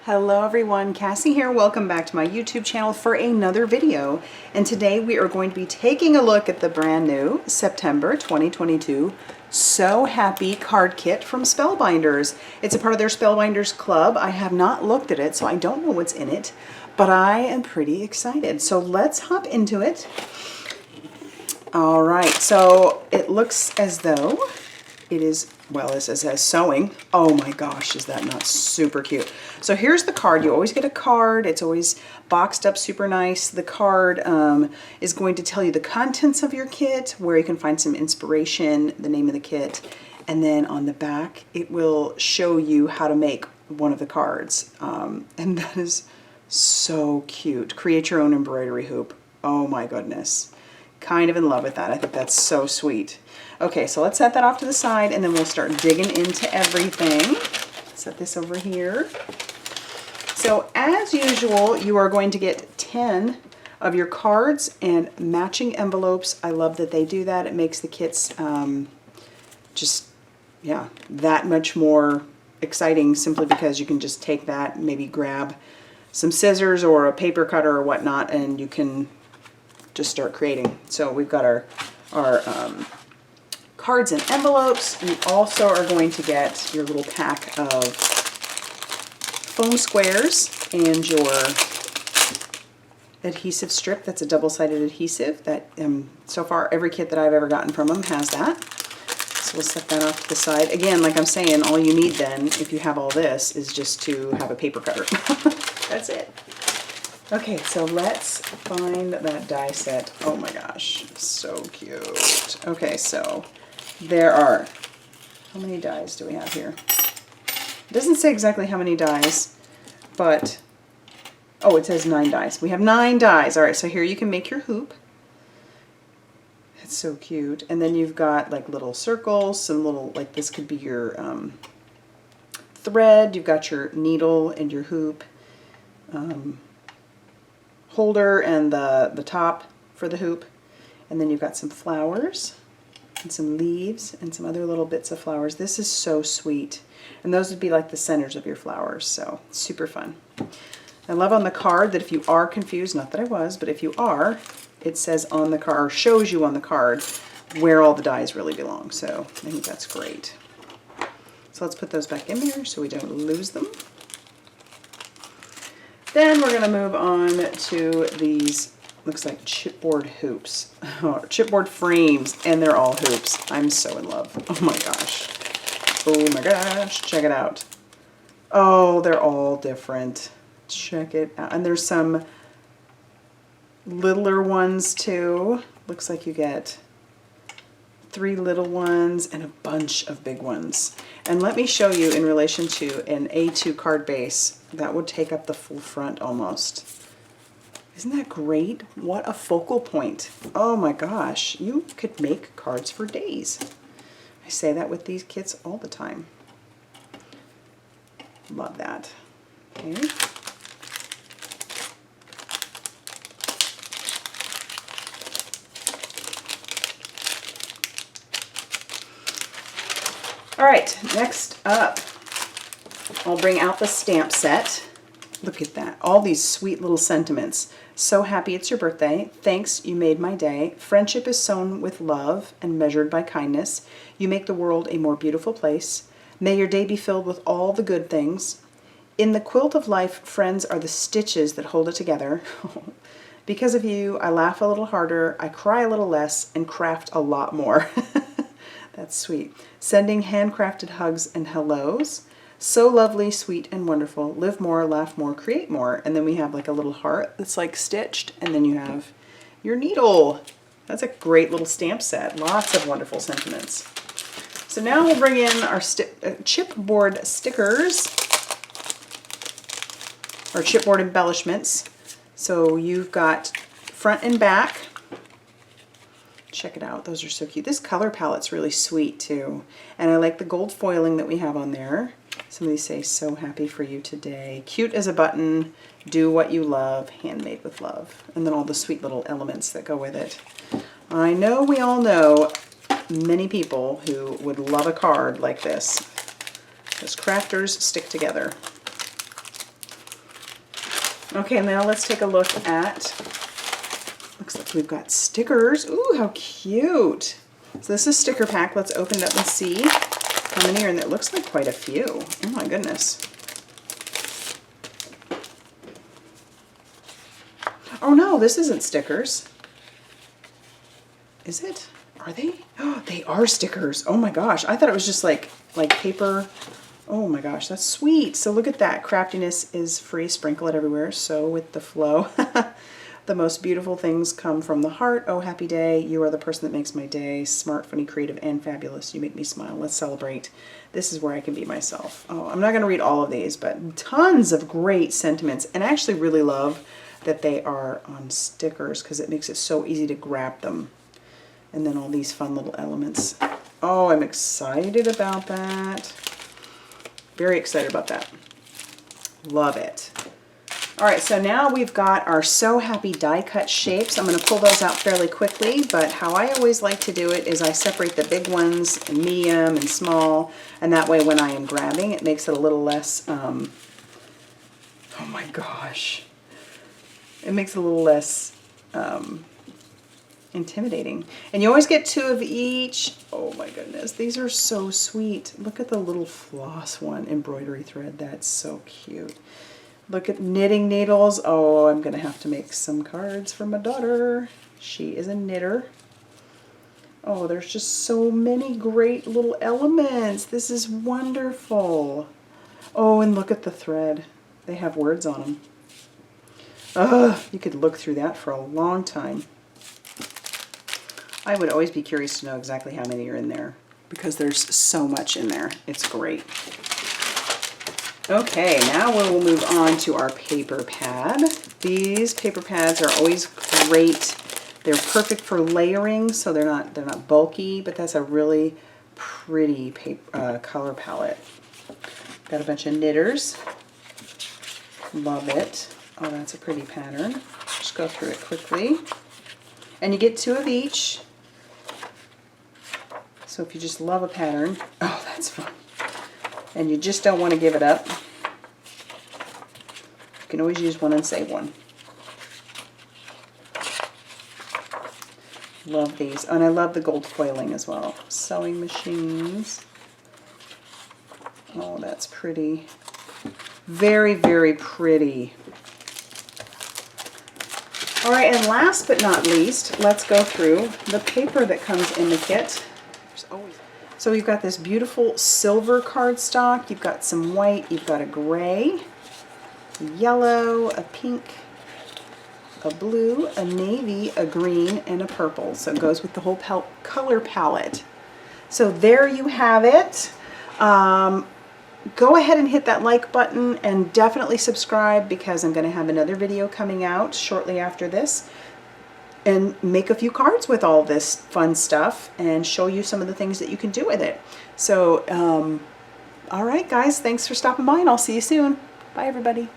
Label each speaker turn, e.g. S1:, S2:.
S1: Hello everyone, Cassie here. Welcome back to my YouTube channel for another video. And today we are going to be taking a look at the brand new September 2022 So Happy card kit from Spellbinders. It's a part of their Spellbinders club. I have not looked at it, so I don't know what's in it, but I am pretty excited. So let's hop into it. All right, so it looks as though it is, well, it says sewing. Oh my gosh, is that not super cute? So here's the card. You always get a card. It's always boxed up super nice. The card is going to tell you the contents of your kit, where you can find some inspiration, the name of the kit, and then on the back it will show you how to make one of the cards. And that is so cute. Create your own embroidery hoop. Oh my goodness. Kind of in love with that. I think that's so sweet. Okay, so let's set that off to the side and then we'll start digging into everything. Set this over here. So as usual, you are going to get 10 of your cards and matching envelopes. I love that they do that. It makes the kits just, yeah, that much more exciting simply because you can just take that, maybe grab some scissors or a paper cutter or whatnot, and you can just start creating. So we've got our cards and envelopes. You also are going to get your little pack of foam squares and your adhesive strip. That's a double-sided adhesive that so far every kit that I've ever gotten from them has that. So we'll set that off to the side. Again, like I'm saying, all you need then, if you have all this, is just to have a paper cutter. That's it. Okay, so let's find that die set. Oh my gosh, so cute. Okay, so there are, how many dies do we have here? It doesn't say exactly how many dies, but, oh, it says 9 dies. We have 9 dies. All right, so here you can make your hoop. It's so cute. And then you've got like little circles, some little, like this could be your thread. You've got your needle and your hoop. Holder and the top for the hoop, and then you've got some flowers and some leaves and some other little bits of flowers. This is so sweet, and those would be like the centers of your flowers, so super fun. I love on the card that if you are confused, not that I was, but if you are, it says on the card, or shows you on the card where all the dies really belong, so I think that's great. So let's put those back in there so we don't lose them. Then we're going to move on to these, looks like chipboard hoops, chipboard frames, and they're all hoops. I'm so in love. Oh my gosh. Oh my gosh. Check it out. Oh, they're all different. Check it out. And there's some littler ones too. Looks like you get 3 little ones and a bunch of big ones. And let me show you in relation to an A2 card base, that would take up the full front almost. Isn't that great? What a focal point. Oh my gosh, you could make cards for days. I say that with these kits all the time. Love that. Okay. All right, next up, I'll bring out the stamp set. Look at that, all these sweet little sentiments. So happy it's your birthday. Thanks, you made my day. Friendship is sown with love and measured by kindness. You make the world a more beautiful place. May your day be filled with all the good things. In the quilt of life, friends are the stitches that hold it together. Because of you, I laugh a little harder, I cry a little less, and craft a lot more. That's sweet. Sending handcrafted hugs and hellos. So lovely, sweet, and wonderful. Live more, laugh more, create more. And then we have like a little heart that's like stitched. And then you have your needle. That's a great little stamp set. Lots of wonderful sentiments. So now we'll bring in our chipboard stickers, or chipboard embellishments. So you've got front and back. Check it out, those are so cute. This color palette's really sweet too. And I like the gold foiling that we have on there. Some of these say, so happy for you today. Cute as a button, do what you love, handmade with love. And then all the sweet little elements that go with it. I know we all know many people who would love a card like this. Those crafters stick together. Okay, now let's take a look at, looks like we've got stickers. Ooh, how cute. So this is sticker pack. Let's open it up and see how many are in there. It looks like quite a few. Oh my goodness. Oh no, this isn't stickers. Is it? Are they? Oh, they are stickers. Oh my gosh. I thought it was just like paper. Oh my gosh, that's sweet. So look at that. Craftiness is free. Sprinkle it everywhere. So with the flow. The most beautiful things come from the heart. Oh, happy day. You are the person that makes my day. Smart, funny, creative, and fabulous. You make me smile. Let's celebrate. This is where I can be myself. Oh, I'm not going to read all of these, but tons of great sentiments. And I actually really love that they are on stickers because it makes it so easy to grab them. And then all these fun little elements. Oh, I'm excited about that. Very excited about that. Love it. All right, so now we've got our So Happy die cut shapes. I'm going to pull those out fairly quickly, but how I always like to do it is I separate the big ones, and medium and small, and that way when I am grabbing, it makes it a little less, oh my gosh, it makes it a little less intimidating. And you always get 2 of each. Oh my goodness, these are so sweet. Look at the little floss one, embroidery thread. That's so cute. Look at knitting needles. Oh, I'm going to have to make some cards for my daughter. She is a knitter. Oh, there's just so many great little elements. This is wonderful. Oh, and look at the thread. They have words on them. Oh, you could look through that for a long time. I would always be curious to know exactly how many are in there because there's so much in there. It's great. Okay, now we'll move on to our paper pad. These paper pads are always great. They're perfect for layering, so they're not bulky, but that's a really pretty paper, color palette. Got a bunch of knitters. Love it. Oh, that's a pretty pattern. Just go through it quickly. And you get 2 of each. So if you just love a pattern, oh, that's fun. And you just don't want to give it up, you can always use one and save one. Love these. And I love the gold foiling as well. Sewing machines. Oh, that's pretty. Very, very pretty. All right, and last but not least, let's go through the paper that comes in the kit. So you've got this beautiful silver cardstock, you've got some white, you've got a gray, a yellow, a pink, a blue, a navy, a green, and a purple. So it goes with the whole color palette. So there you have it. Go ahead and hit that like button and definitely subscribe because I'm going to have another video coming out shortly after this. And make a few cards with all this fun stuff and show you some of the things that you can do with it. So, all right, guys, thanks for stopping by, and I'll see you soon. Bye, everybody.